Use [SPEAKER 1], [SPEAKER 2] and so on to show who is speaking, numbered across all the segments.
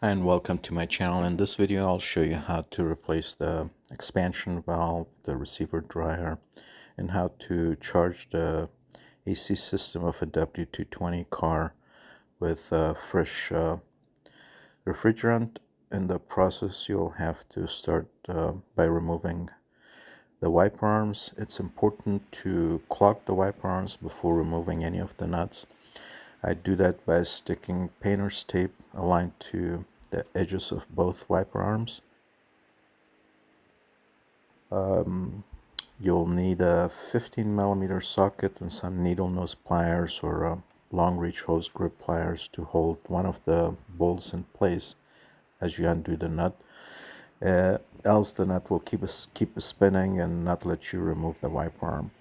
[SPEAKER 1] And welcome to my channel. In this video I'll show you how to replace the expansion valve, the receiver dryer, and how to charge the AC system of a W220 car with fresh refrigerant. In the process you'll have to start by removing the wiper arms. It's important to clog the wiper arms before removing any of the nuts. I do that by sticking painter's tape aligned to the edges of both wiper arms. You'll need a 15mm socket and some needle nose pliers or long reach hose grip pliers to hold one of the bolts in place as you undo the nut. Else the nut will keep spinning and not let you remove the wiper arm.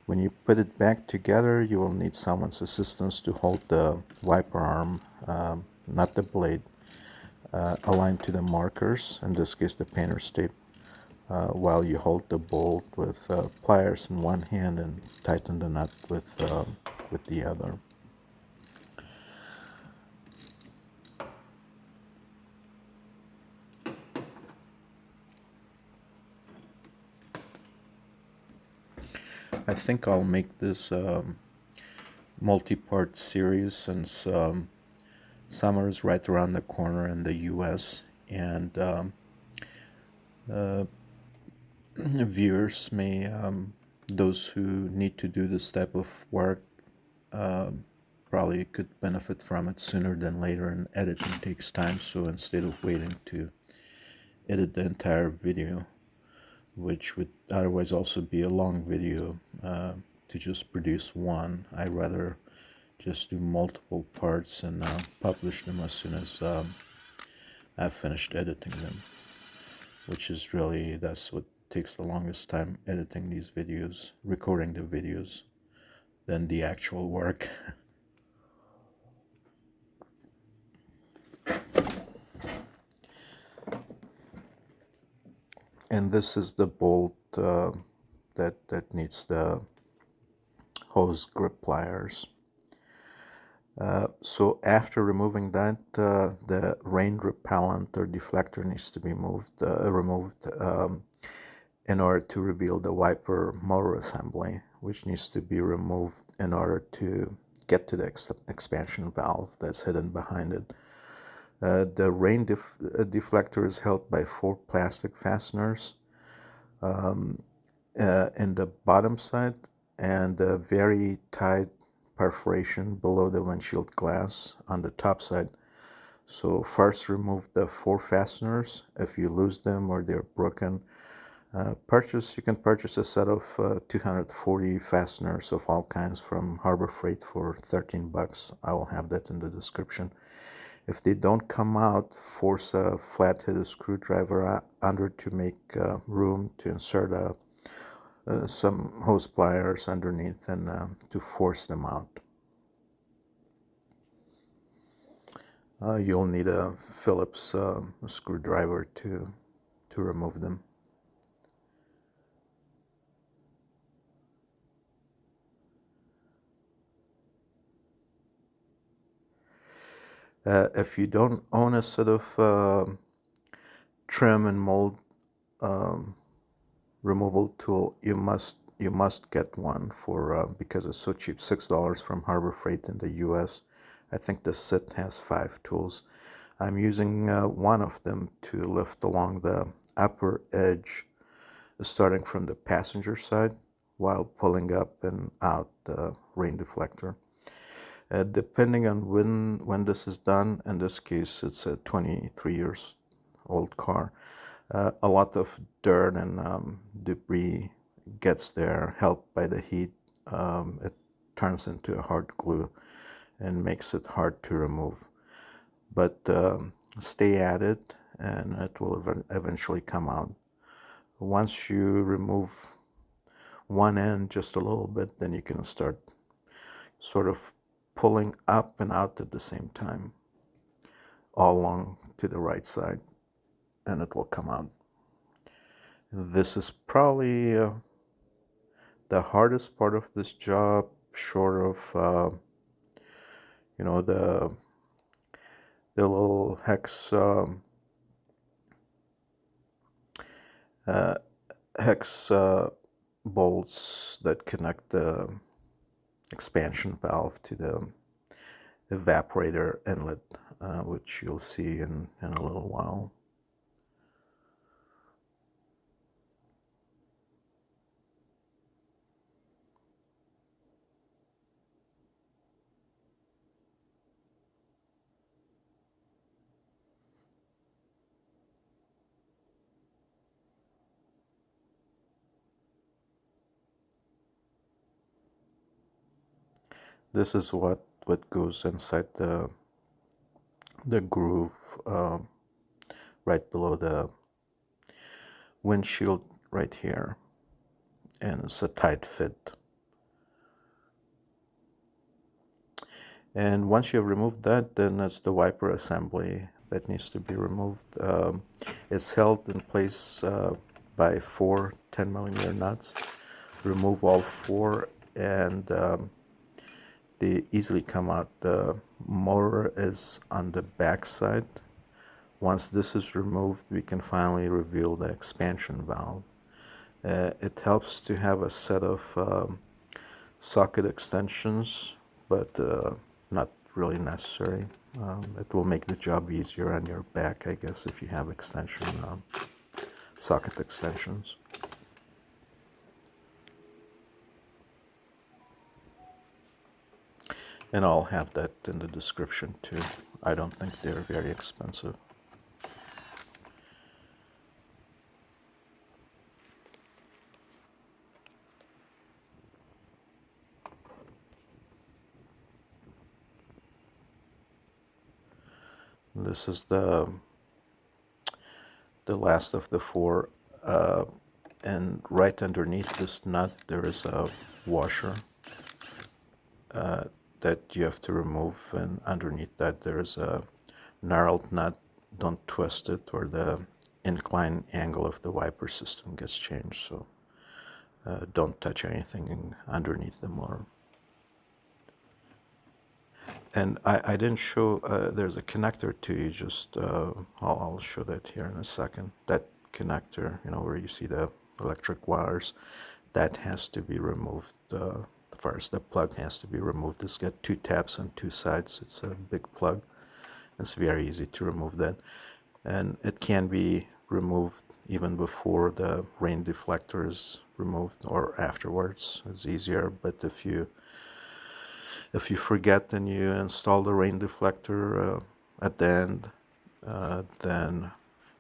[SPEAKER 1] When you put it back together, you will need someone's assistance to hold the wiper arm, not the blade, aligned to the markers, in this case the painter's tape, while you hold the bolt with pliers in one hand and tighten the nut with the other. I think I'll make this multi-part series since summer is right around the corner in the US, and viewers may, those who need to do this type of work, probably could benefit from it sooner than later, and editing takes time. So instead of waiting to edit the entire video, which would otherwise also be a long video, to just produce one, I rather just do multiple parts and publish them as soon as I've finished editing them, which is really, that's what takes the longest time, editing these videos, recording the videos, than the actual work. And this is the bolt that needs the hose grip pliers. So after removing that, the rain repellent or deflector needs to be removed in order to reveal the wiper motor assembly, which needs to be removed in order to get to the expansion valve that's hidden behind it. The rain deflector is held by 4 plastic fasteners in the bottom side, and a very tight perforation below the windshield glass on the top side. So first remove the 4 fasteners. If you lose them or they're broken, you can purchase a set of 240 fasteners of all kinds from Harbor Freight for 13 bucks. I will have that in the description. If they don't come out, force a flat-headed screwdriver under to make room to insert some hose pliers underneath and to force them out. You'll need a Phillips screwdriver to remove them. If you don't own a set of trim and mold removal tool, you must get one for because it's so cheap, $6 from Harbor Freight in the US. I think the set has 5 tools. I'm using one of them to lift along the upper edge, starting from the passenger side, while pulling up and out the rain deflector. Depending on when this is done, in this case it's a 23 years old car, a lot of dirt and debris gets there, helped by the heat. It turns into a hard glue and makes it hard to remove. But stay at it and it will eventually come out. Once you remove one end just a little bit, then you can start sort of pulling up and out at the same time, all along to the right side, and it will come out. This is probably the hardest part of this job, short of you know, the little uh, hex bolts that connect the expansion valve to the evaporator inlet, which you'll see in a little while. This is what goes inside the groove right below the windshield right here, and it's a tight fit. And once you have removed that, then it's the wiper assembly that needs to be removed. It's held in place by 4 10mm nuts. Remove all 4, and they easily come out. The motor is on the back side. Once this is removed, we can finally reveal the expansion valve. It helps to have a set of socket extensions, but not really necessary. It will make the job easier on your back, I guess, if you have socket extensions. And I'll have that in the description too. I don't think they're very expensive. This is the last of the 4, and right underneath this nut there is a washer that you have to remove, and underneath that there is a knurled nut. Don't twist it, or the incline angle of the wiper system gets changed, so don't touch anything underneath the motor. And I didn't show, there's a connector too. You just, I'll show that here in a second. That connector, you know, where you see the electric wires, that has to be removed first. The plug has to be removed. It's got 2 taps on 2 sides. It's a big plug. It's very easy to remove that. And it can be removed even before the rain deflector is removed, or afterwards. It's easier, but if you forget and you install the rain deflector at the end, then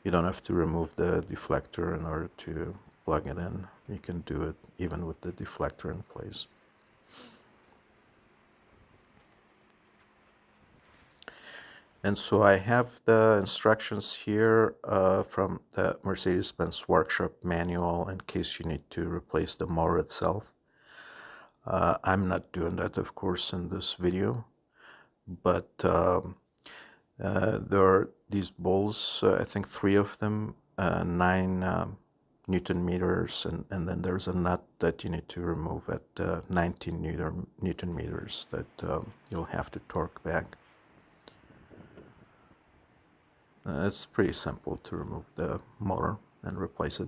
[SPEAKER 1] you don't have to remove the deflector in order to plug it in. You can do it even with the deflector in place. And so I have the instructions here from the Mercedes-Benz workshop manual in case you need to replace the motor itself. I'm not doing that, of course, in this video, but there are these bolts, I think 3 of them, 9 Newton meters, and then there's a nut that you need to remove at 19 Newton meters that you'll have to torque back. It's pretty simple to remove the motor and replace it.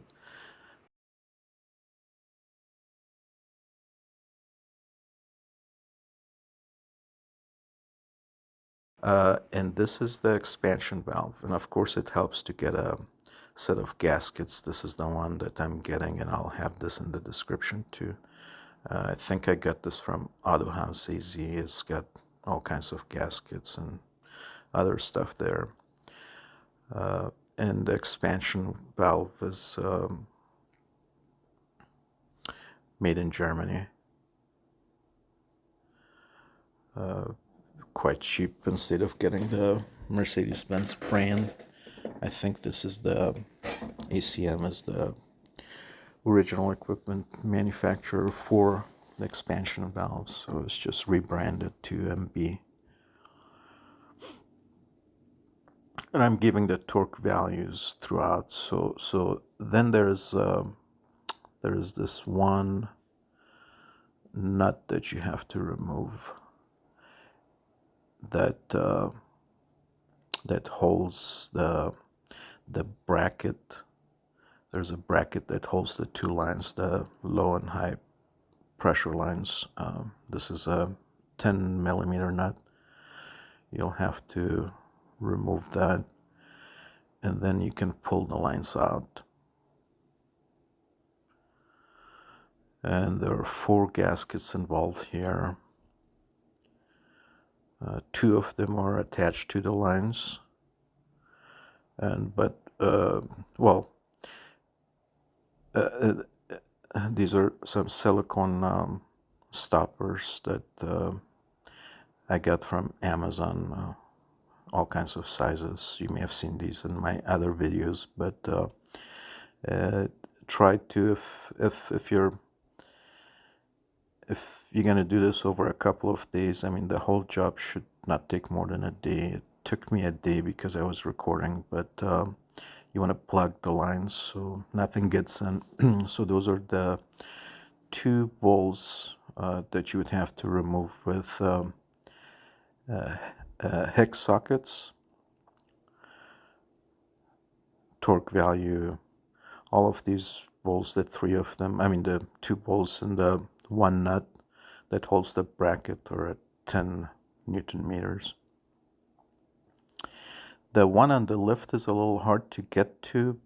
[SPEAKER 1] And this is the expansion valve, and of course it helps to get a set of gaskets. This is the one that I'm getting, and I'll have this in the description too. I think I got this from Autohausaz. It's got all kinds of gaskets and other stuff there. And the expansion valve is made in Germany. Quite cheap instead of getting the Mercedes-Benz brand. I think this is the AACM is the original equipment manufacturer for the expansion valves, so it's just rebranded to MB. And I'm giving the torque values throughout. So then there's this one nut that you have to remove that that holds the bracket. There's a bracket that holds the two lines, the low and high pressure lines. This is a 10 millimeter nut. You'll have to remove that, and then you can pull the lines out. And there are 4 gaskets involved here. 2 of them are attached to the lines, but these are some silicone stoppers that I got from Amazon, all kinds of sizes. You may have seen these in my other videos, but try to, if you're going to do this over a couple of days, I mean, the whole job should not take more than a day. It took me a day because I was recording, but you want to plug the lines so nothing gets in. So those are the 2 bolts that you would have to remove with hex sockets, torque value, all of these bolts, the 3 of them, I mean the 2 bolts and the 1 nut that holds the bracket are at 10 Newton meters. The one on the lift is a little hard to get to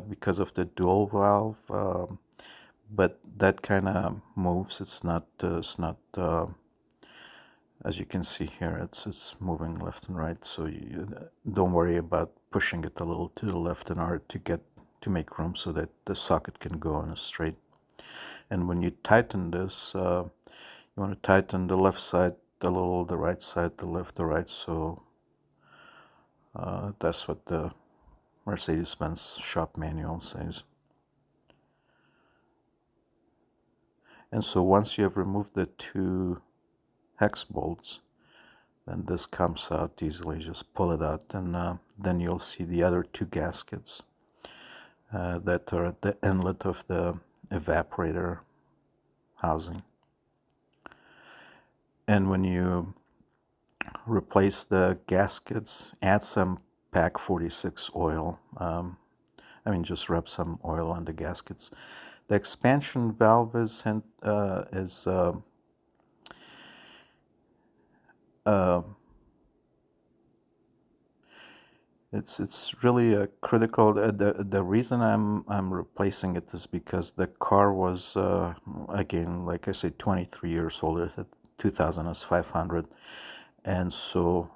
[SPEAKER 1] because of the dual valve, but that kind of moves. It's not as you can see here, it's moving left and right, so you don't worry about pushing it a little to the left in order to make room so that the socket can go on a straight. And when you tighten this, you want to tighten the left side a little, the right side, the left, the right, so that's what the Mercedes-Benz shop manual says. And so once you have removed the 2 hex bolts, then this comes out easily. Just pull it out, and then you'll see the other 2 gaskets that are at the inlet of the evaporator housing. And when you replace the gaskets, add some PAC 46 oil. I mean, just rub some oil on the gaskets. The expansion valve it's really critical. The reason I'm replacing it is because the car was again, like I said, 23 years old. It had 2000 S500, and so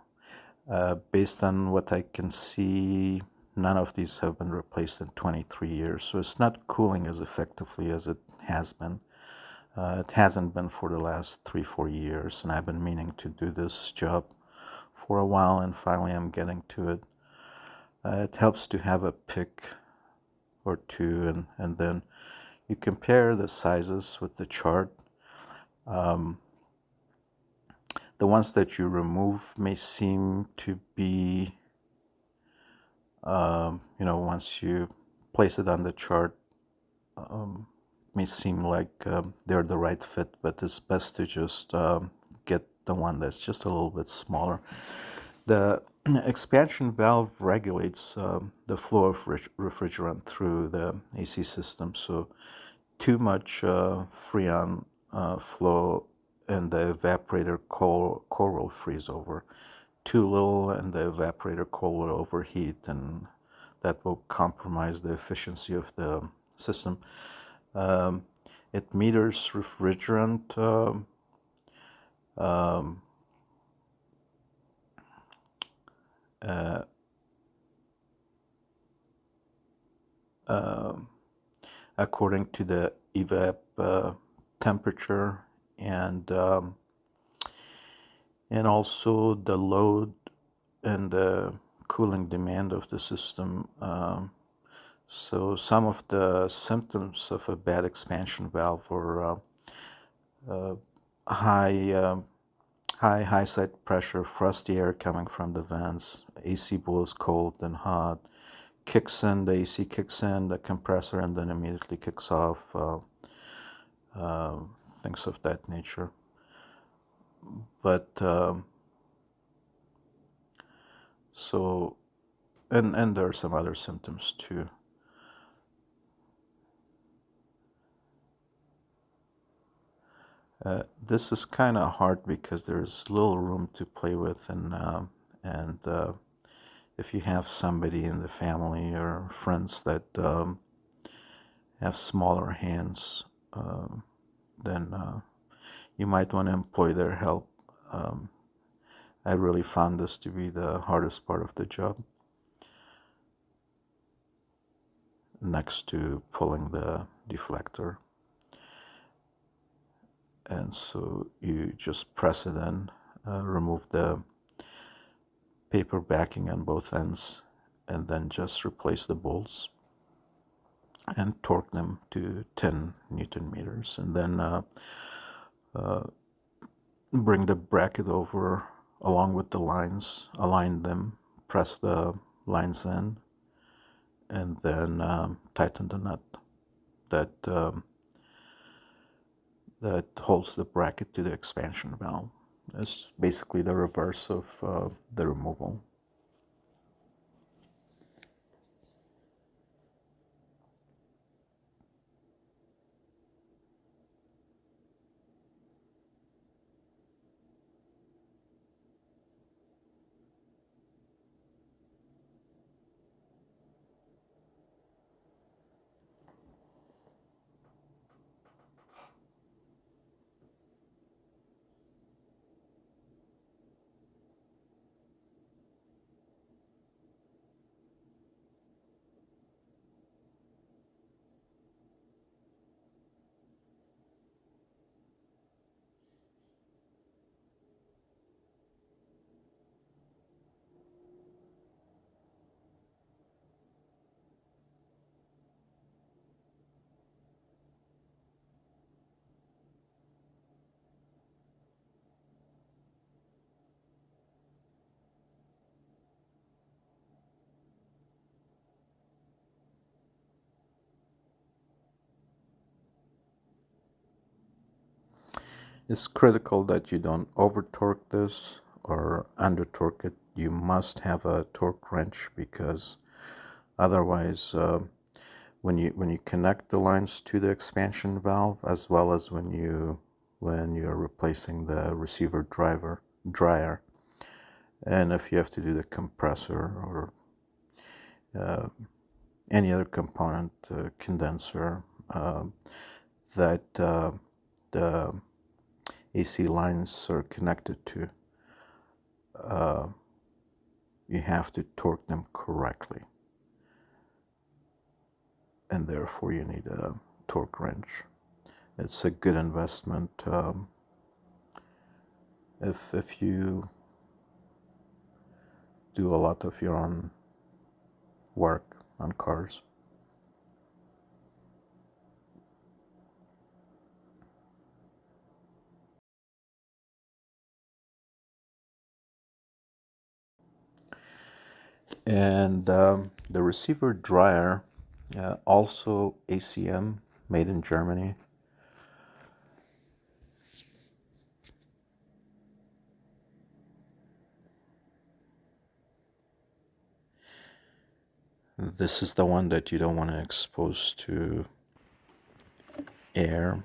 [SPEAKER 1] based on what I can see, none of these have been replaced in 23 years. So it's not cooling as effectively as it has been. It hasn't been for the last 3-4 years, and I've been meaning to do this job for a while, and finally I'm getting to it. It helps to have a pick or 2, and then you compare the sizes with the chart. The ones that you remove may seem to be, once you place it on the chart, may seem like they're the right fit, but it's best to just get the one that's just a little bit smaller. The expansion valve regulates the flow of refrigerant through the AC system, so too much freon flow and the evaporator core will freeze over. Too little and the evaporator core will overheat, and that will compromise the efficiency of the system. It meters refrigerant according to the evap temperature and also the load and the cooling demand of the system. So some of the symptoms of a bad expansion valve are high side pressure, frosty air coming from the vents, AC blows cold and hot, kicks in, the AC kicks in, the compressor, and then immediately kicks off, things of that nature. But So, and there are some other symptoms too. This is kind of hard because there's little room to play with, and if you have somebody in the family or friends that have smaller hands, then you might want to employ their help. I really found this to be the hardest part of the job, next to pulling the deflector. And so you just press it in, remove the paper backing on both ends, and then just replace the bolts and torque them to 10 Newton meters, and then bring the bracket over along with the lines, align them, press the lines in, and then tighten the nut that that holds the bracket to the expansion valve. It's basically the reverse of the removal. It's critical that you don't over torque this or under torque it. You must have a torque wrench, because otherwise when you connect the lines to the expansion valve, as well as when you're replacing the receiver dryer, and if you have to do the compressor or any other component, condenser, that the AC lines are connected to, you have to torque them correctly, and therefore you need a torque wrench. It's a good investment if you do a lot of your own work on cars. And the receiver dryer, also AACM, made in Germany. This is the one that you don't want to expose to air.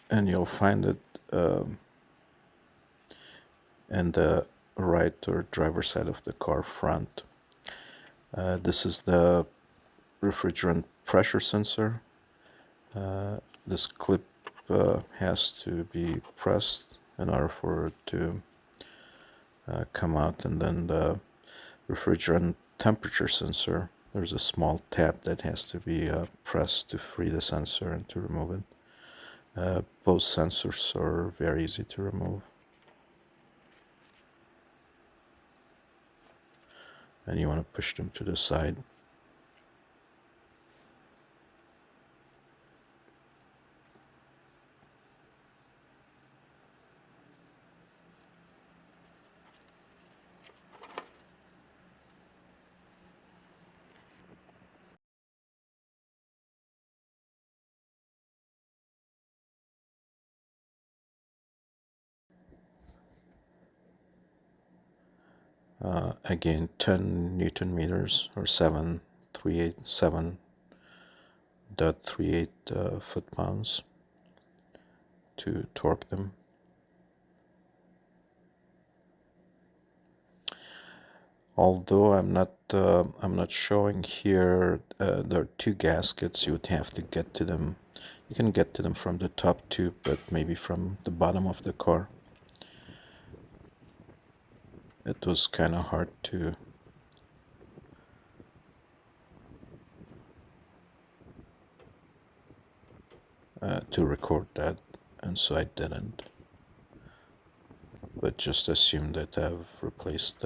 [SPEAKER 1] And you'll find it in the right or driver's side of the car front. This is the refrigerant pressure sensor. This clip has to be pressed in order for it to come out, and then the refrigerant temperature sensor, there's a small tab that has to be pressed to free the sensor and to remove it. Both sensors are very easy to remove, and you want to push them to the side. Again, 10 Newton meters or 7.38 foot-pounds to torque them. Although I'm not showing here, there are two gaskets. You would have to get to them. You can get to them from the top tube, but maybe from the bottom of the car. It was kind of hard to record that, and so I didn't. But just assume that I've replaced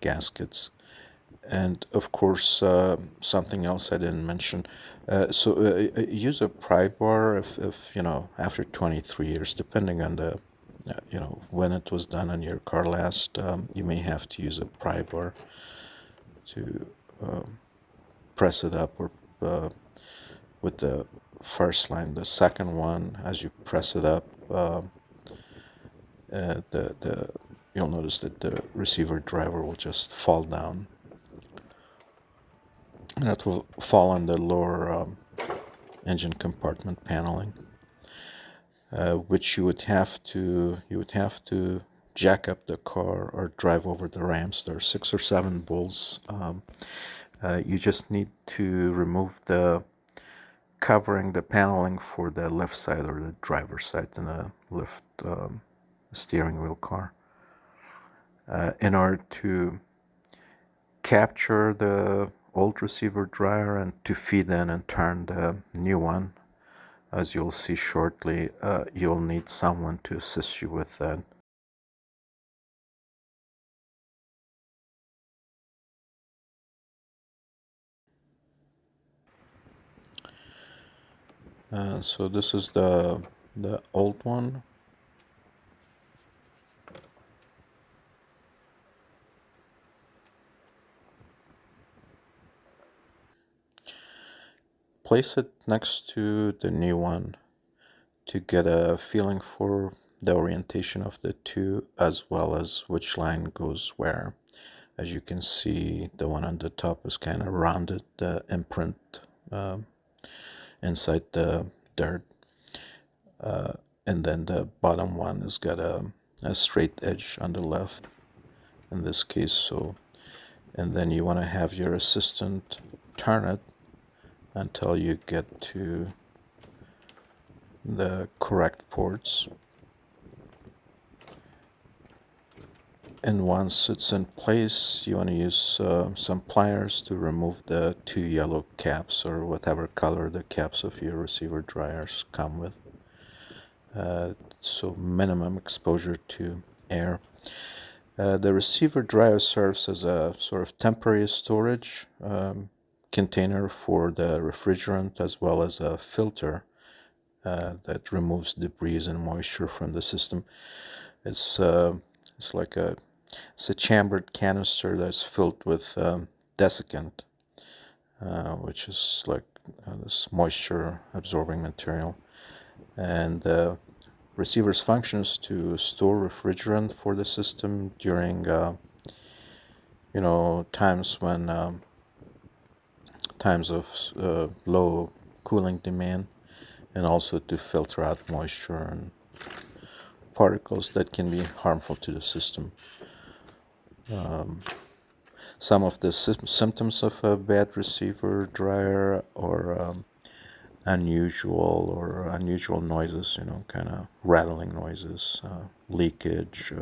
[SPEAKER 1] gaskets. And of course, something else I didn't mention. Use a pry bar if you know, after 23 years, depending on the you know, when it was done on your car last, you may have to use a pry bar to press it up, or with the first line. The second one, as you press it up, you'll notice that the receiver driver will just fall down, and it will fall on the lower engine compartment paneling, which you would have to jack up the car or drive over the ramps. There are 6 or 7 bolts. You just need to remove the covering, the paneling for the left side or the driver's side in a left steering wheel car. In order to capture the old receiver dryer and to feed in and turn the new one, as you'll see shortly, you'll need someone to assist you with that. So this is the old one. Place it next to the new one to get a feeling for the orientation of the two, as well as which line goes where. As you can see, the one on the top is kind of rounded, the imprint inside the dirt, and then the bottom one has got a straight edge on the left in this case. So, and then you want to have your assistant turn it until you get to the correct ports, and once it's in place, you want to use some pliers to remove the 2 yellow caps, or whatever color the caps of your receiver dryers come with. So minimum exposure to air. The receiver dryer serves as a sort of temporary storage container for the refrigerant, as well as a filter that removes debris and moisture from the system. It's like a chambered canister that's filled with desiccant, which is like this moisture absorbing material. And receiver's function is to store refrigerant for the system during you know, times when times of low cooling demand, and also to filter out moisture and particles that can be harmful to the system. Some of the symptoms of a bad receiver dryer are unusual noises, you know, kind of rattling noises, leakage,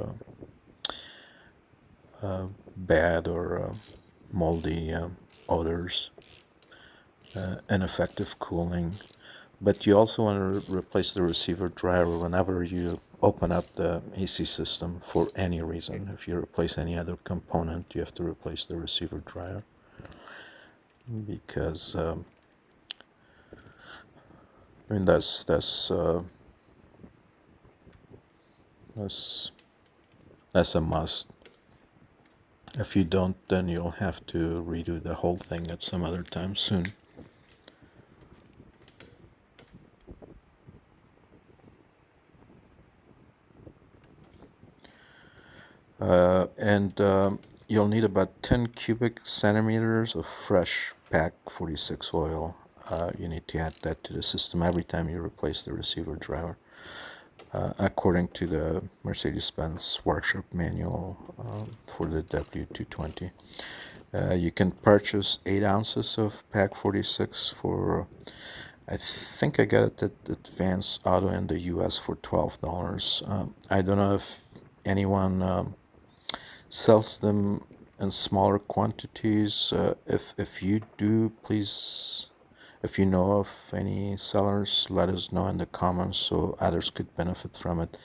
[SPEAKER 1] bad or moldy odors, ineffective cooling. But you also want to replace the receiver dryer whenever you open up the AC system for any reason. If you replace any other component, you have to replace the receiver dryer, because I mean, that's a must. If you don't, then you'll have to redo the whole thing at some other time soon. And you'll need about 10 cubic centimeters of fresh PAC 46 oil. You need to add that to the system every time you replace the receiver driver, according to the Mercedes-Benz workshop manual for the W220. You can purchase 8 ounces of PAC 46 for, I think I got it at Advance Auto in the US for $12. I don't know if anyone sells them in smaller quantities. If you do, please, if you know of any sellers, let us know in the comments so others could benefit from it.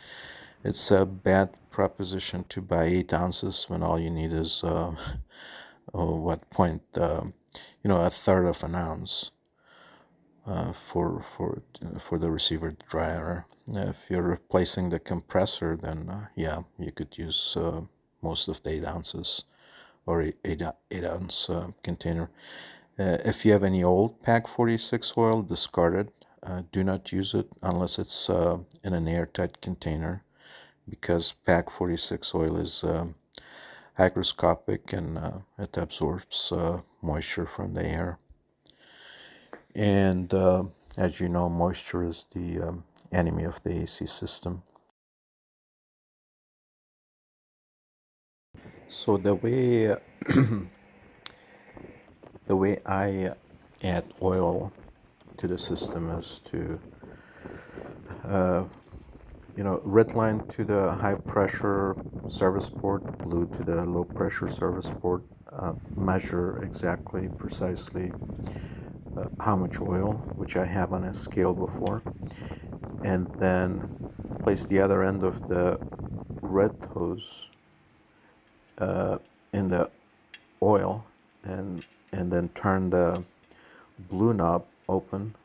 [SPEAKER 1] It's a bad proposition to buy 8 ounces when all you need is what point, a third of an ounce for the receiver dryer. If you're replacing the compressor, then yeah, you could use most of the 8 ounces or 8 ounce container. If you have any old PAC 46 oil, discard it. Do not use it unless it's in an airtight container, because PAC 46 oil is hygroscopic and it absorbs moisture from the air. And as you know, moisture is the enemy of the AC system. So the way the way I add oil to the system is to red line to the high pressure service port, blue to the low pressure service port, measure exactly, precisely how much oil, which I have on a scale before, and then place the other end of the red hose in the oil, and then turn the blue knob open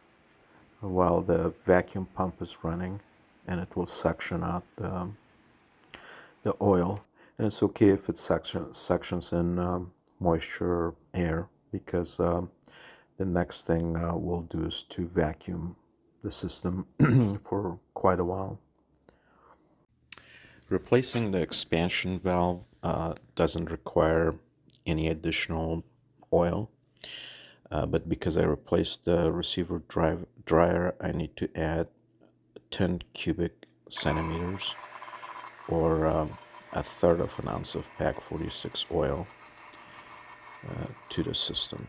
[SPEAKER 1] while the vacuum pump is running, and it will suction out the oil. And it's okay if it suctions in moisture or air, because the next thing we'll do is to vacuum the system for quite a while. Replacing the expansion valve doesn't require any additional oil, but because I replaced the receiver dryer, I need to add 10 cubic centimeters, or a third of an ounce of PAC 46 oil to the system.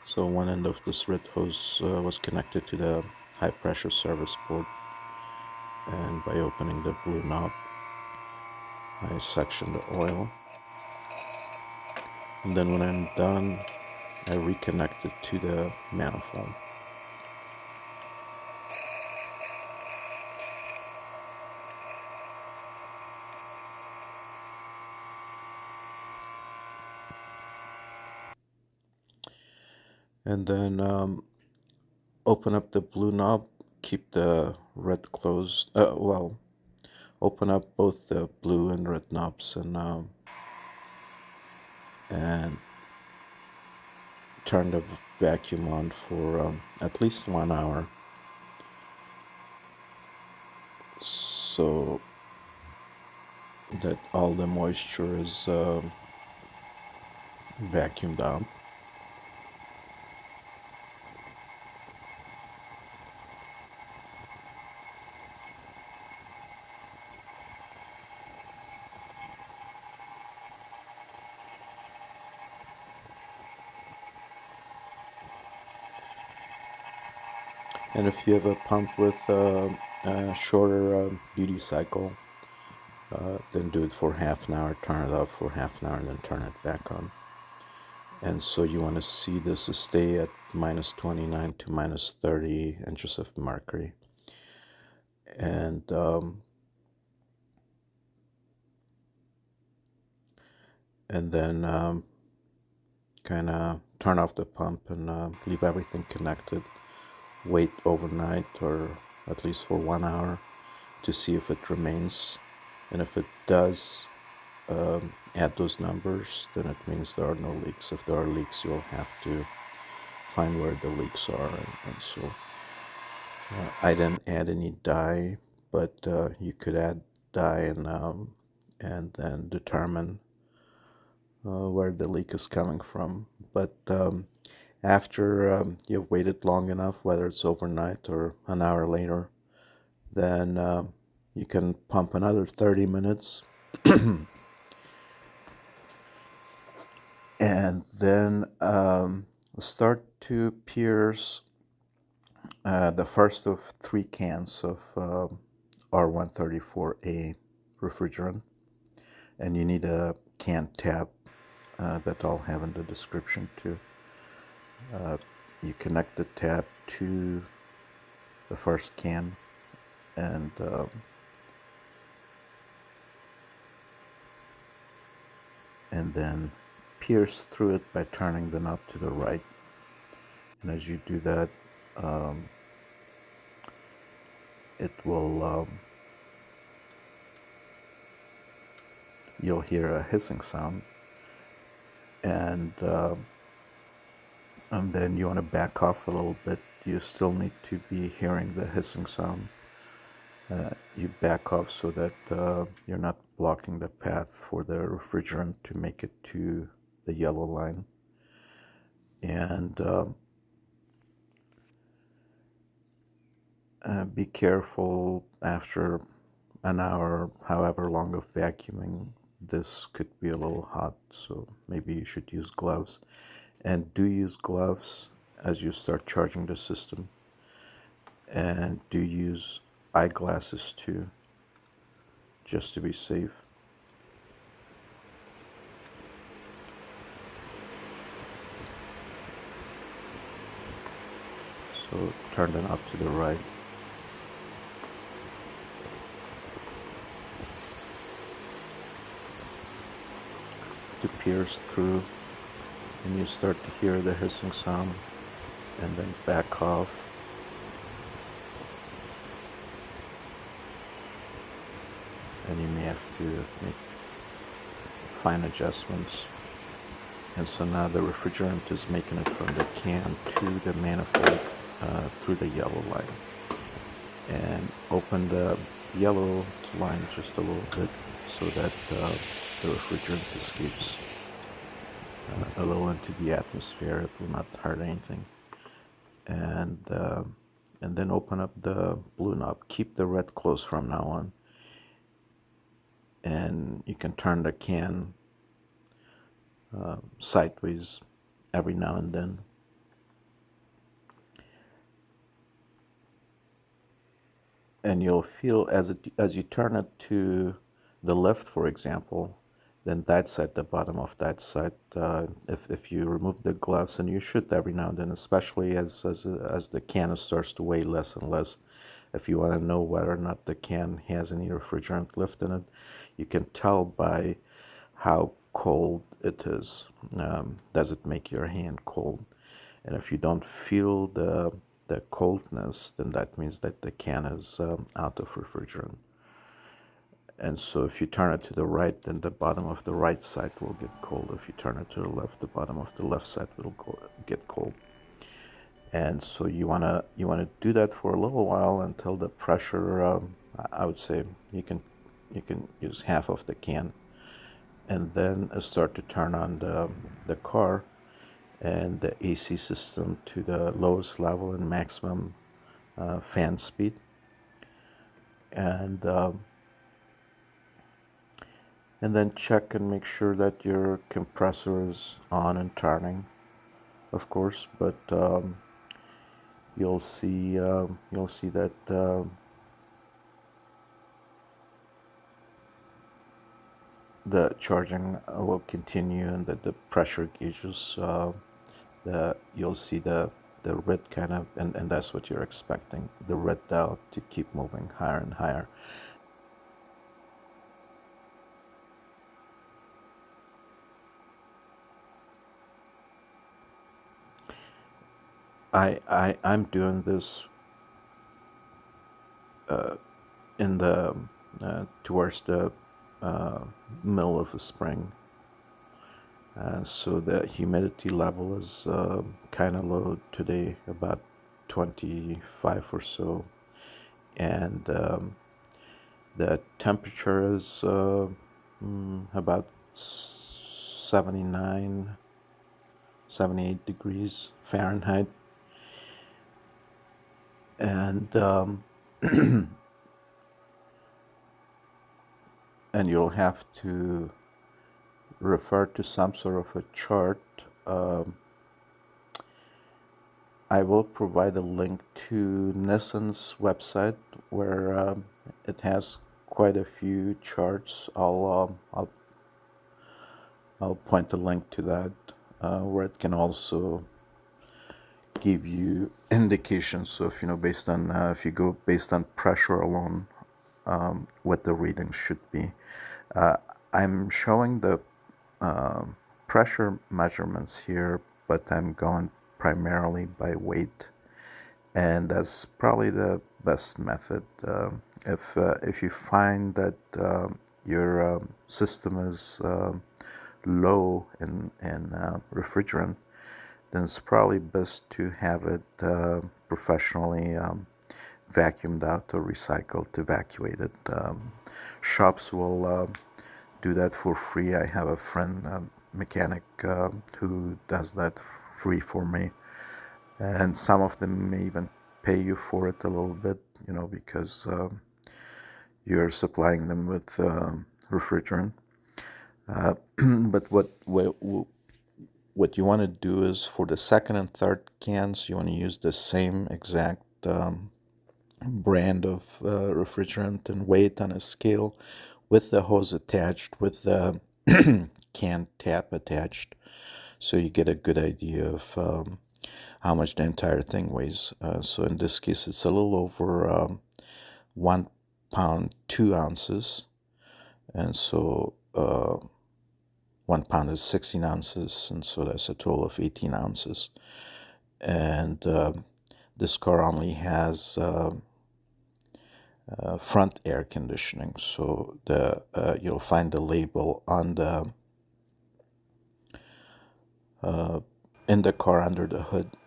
[SPEAKER 1] So one end of this red hose was connected to the high pressure service port, and by opening the blue knob, I suction the oil, and then when I'm done, I reconnect it to the manifold. And then open up the blue knob, keep the red closed. Open up both the blue and red knobs, and turn the vacuum on for at least 1 hour, so that all the moisture is vacuumed out. And if you have a pump with a shorter duty cycle, then do it for half an hour, turn it off for half an hour, and then turn it back on. And so you want to see this stay at minus 29 to minus 30 inches of mercury. And then kind of turn off the pump and leave everything connected. Wait overnight, or at least for 1 hour, to see if it remains. And if it does add those numbers, then it means there are no leaks. If there are leaks, you'll have to find where the leaks are, and so I didn't add any dye, but you could add dye and then determine where the leak is coming from. But after you've waited long enough, whether it's overnight or an hour later, then you can pump another 30 minutes and then start to pierce the first of 3 cans of R134A refrigerant. And you need a can tab that I'll have in the description too. You connect the tab to the first can and then pierce through it by turning the knob to the right. And as you do that, it will you'll hear a hissing sound, and then you want to back off a little bit. You still need to be hearing the hissing sound. You back off so that you're not blocking the path for the refrigerant to make it to the yellow line. And be careful after an hour, however long of vacuuming. This could be a little hot, so maybe you should use gloves. And do use gloves as you start charging the system. And do use eyeglasses too, just to be safe. So turn the knob to the right. To pierce through, and you start to hear the hissing sound, and then back off. And you may have to make fine adjustments. And so now the refrigerant is making it from the can to the manifold through the yellow line. And open the yellow line just a little bit so that the refrigerant escapes a little into the atmosphere. It will not hurt anything. And then open up the blue knob. Keep the red closed from now on. And you can turn the can sideways every now and then. And you'll feel as you turn it to the left, for example, then that's at the bottom of that side. If you remove the gloves, and you should every now and then, especially as the can starts to weigh less and less, if you want to know whether or not the can has any refrigerant left in it, you can tell by how cold it is. Does it make your hand cold? And if you don't feel the coldness, then that means that the can is out of refrigerant. And so if you turn it to the right, then the bottom of the right side will get cold. If you turn it to the left, the bottom of the left side will get cold. And so you wanna do that for a little while until the pressure. I would say you can use half of the can, and then start to turn on the car and the AC system to the lowest level and maximum fan speed. And then check and make sure that your compressor is on and turning, of course. But you'll see that the charging will continue, and that the pressure gauges, you'll see the red kind of, and that's what you're expecting, the red dial to keep moving higher and higher. I'm doing this in the towards the middle of the spring, So the humidity level is kind of low today, about 25 or so, and the temperature is about 79, 78 degrees Fahrenheit, and and you'll have to refer to some sort of a chart. I will provide a link to Nissens website where it has quite a few charts. I'll point a link to that where it can also give you indications of, based on if you go based on pressure alone, what the readings should be. I'm showing the pressure measurements here, but I'm going primarily by weight, and that's probably the best method. If you find that your system is low in refrigerant, then it's probably best to have it professionally vacuumed out or recycled, evacuated. Shops will do that for free. I have a friend, mechanic, who does that free for me, and some of them may even pay you for it a little bit, because you're supplying them with refrigerant. But what you want to do is, for the second and third cans, you want to use the same exact brand of refrigerant and weight on a scale, with the hose attached, with the can tap attached, so you get a good idea of how much the entire thing weighs. So in this case, it's a little over 1 pound 2 ounces, and so 1 pound is 16 ounces, and so that's a total of 18 ounces. And this car only has front air conditioning, so you'll find the label on the in the car under the hood.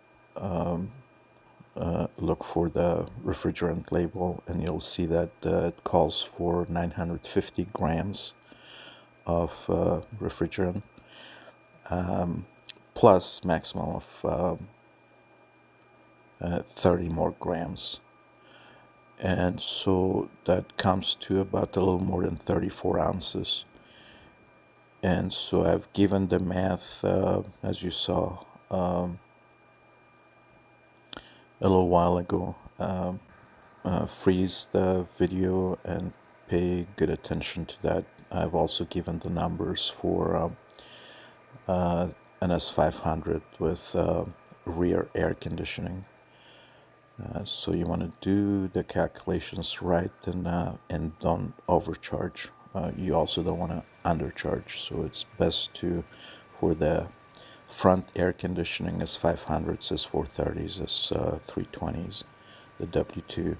[SPEAKER 1] Look for the refrigerant label, and you'll see that it calls for 950 grams of refrigerant, plus maximum of 30 more grams. And so that comes to about a little more than 34 ounces. And so I've given the math, as you saw a little while ago. Freeze the video and pay good attention to that. I've also given the numbers for an S500 with rear air conditioning. So you want to do the calculations right, and don't overcharge. You also don't want to undercharge. So it's best to, for the front air conditioning, S500s, S430s, S320s, the W2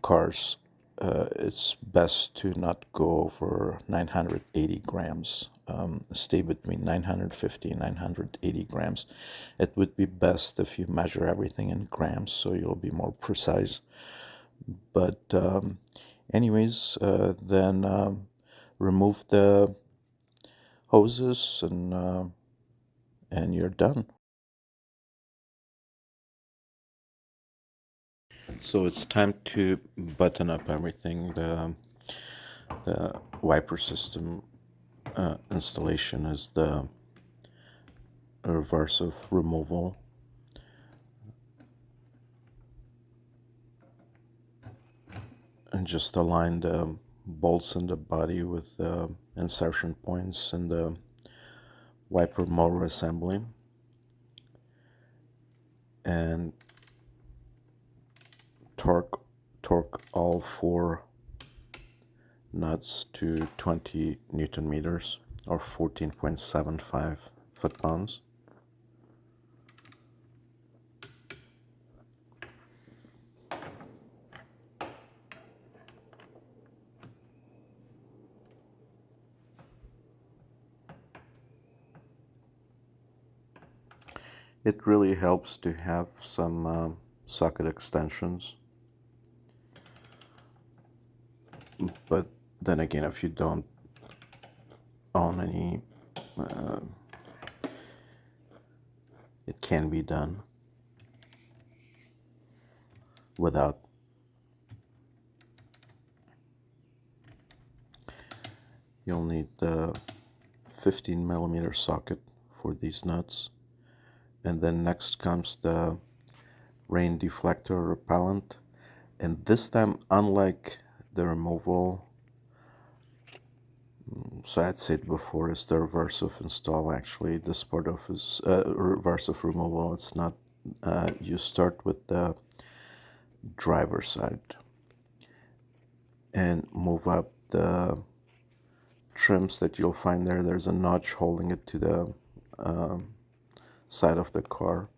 [SPEAKER 1] cars, it's best to not go over 980 grams. Stay between 950 and 980 grams. It would be best if you measure everything in grams, so you'll be more precise. But anyways, then remove the hoses, and you're done. So it's time to button up everything. The wiper system installation is the reverse of removal. And just align the bolts in the body with the insertion points in the wiper motor assembly. And torque all 4 nuts to 20 Newton meters, or 14.75 foot-pounds. It really helps to have some socket extensions, but then again, if you don't own any, it can be done without. You'll need the 15 millimeter socket for these nuts, and then next comes the rain deflector repellent. And this time, unlike the removal, so I'd said before, is the reverse of install. Actually, this part of is reverse of removal. It's not. You start with the driver side and move up the trims that you'll find there. There's a notch holding it to the side of the car.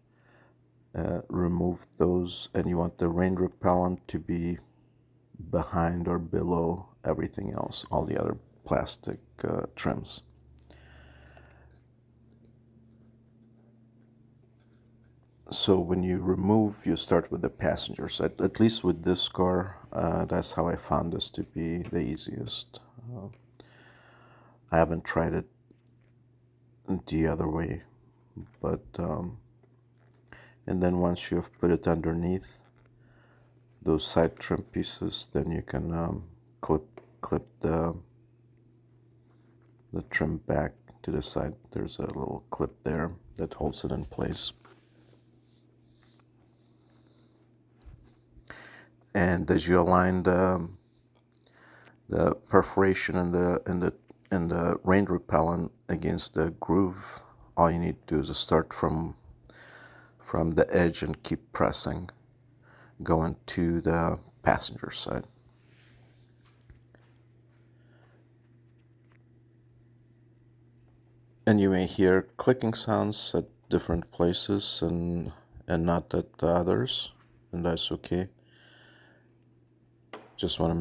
[SPEAKER 1] Remove those, and you want the rain repellent to be behind or below everything else, all the other plastic trims. So when you remove, you start with the passenger side. At least with this car, that's how I found this to be the easiest. I haven't tried it the other way, but and then once you've put it underneath those side trim pieces, then you can clip the trim back to the side. There's a little clip there that holds it in place. And as you align the perforation and the rain repellent against the groove, all you need to do is start from the edge and keep pressing, going to the passenger side. And you may hear clicking sounds at different places and not at the others, and that's okay. Just want to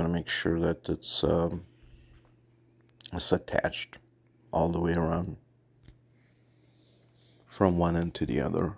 [SPEAKER 1] make sure that it's attached all the way around from one end to the other.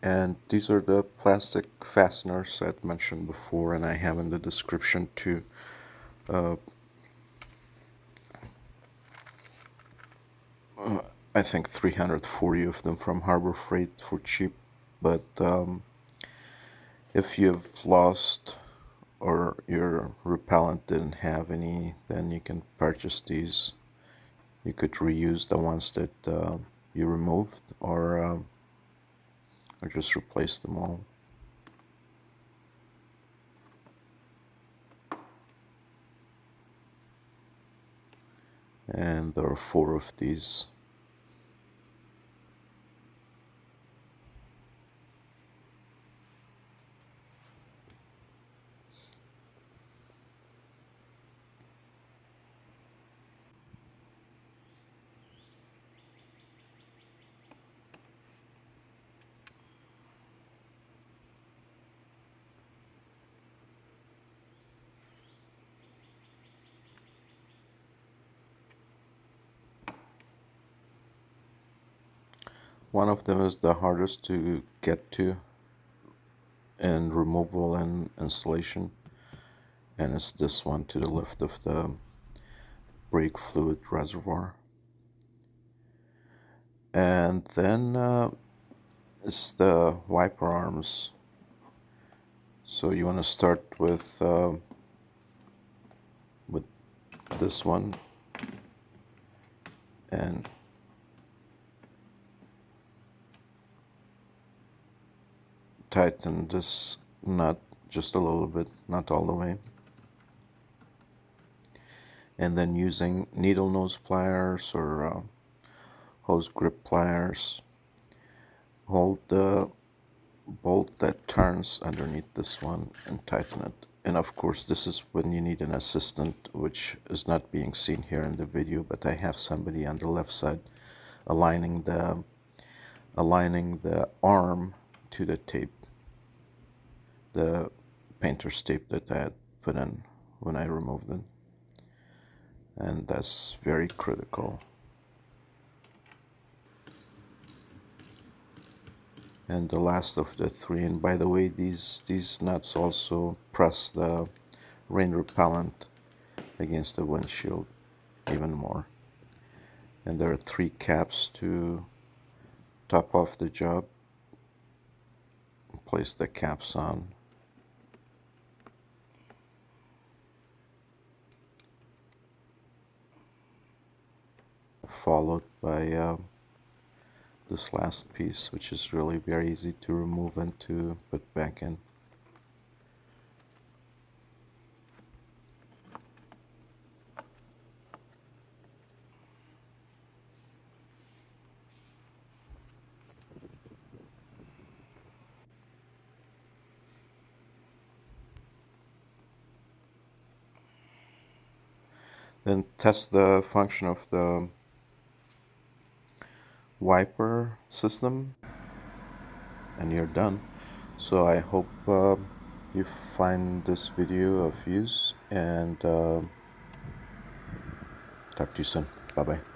[SPEAKER 1] And these are the plastic fasteners I'd mentioned before, and I have in the description too. I think 340 of them from Harbor Freight for cheap, but if you've lost or your repellent didn't have any, then you can purchase these. You could reuse the ones that you removed, or just replace them all. And there are 4 of these. One of them is the hardest to get to in removal and installation, and it's this one to the left of the brake fluid reservoir. And then it's the wiper arms. So you want to start with this one and tighten this nut just a little bit, not all the way. And then using needle nose pliers or hose grip pliers, hold the bolt that turns underneath this one and tighten it. And of course, this is when you need an assistant, which is not being seen here in the video, but I have somebody on the left side aligning the arm to the tape, the painter's tape that I had put in when I removed it. And that's very critical. And the last of the three, and by the way, these nuts also press the rain repellent against the windshield even more. And there are 3 caps to top off the job. Place the caps on. Followed by this last piece, which is really very easy to remove and to put back in. Then test the function of the wiper system and you're done. So I hope you find this video of use, and talk to you soon. Bye bye.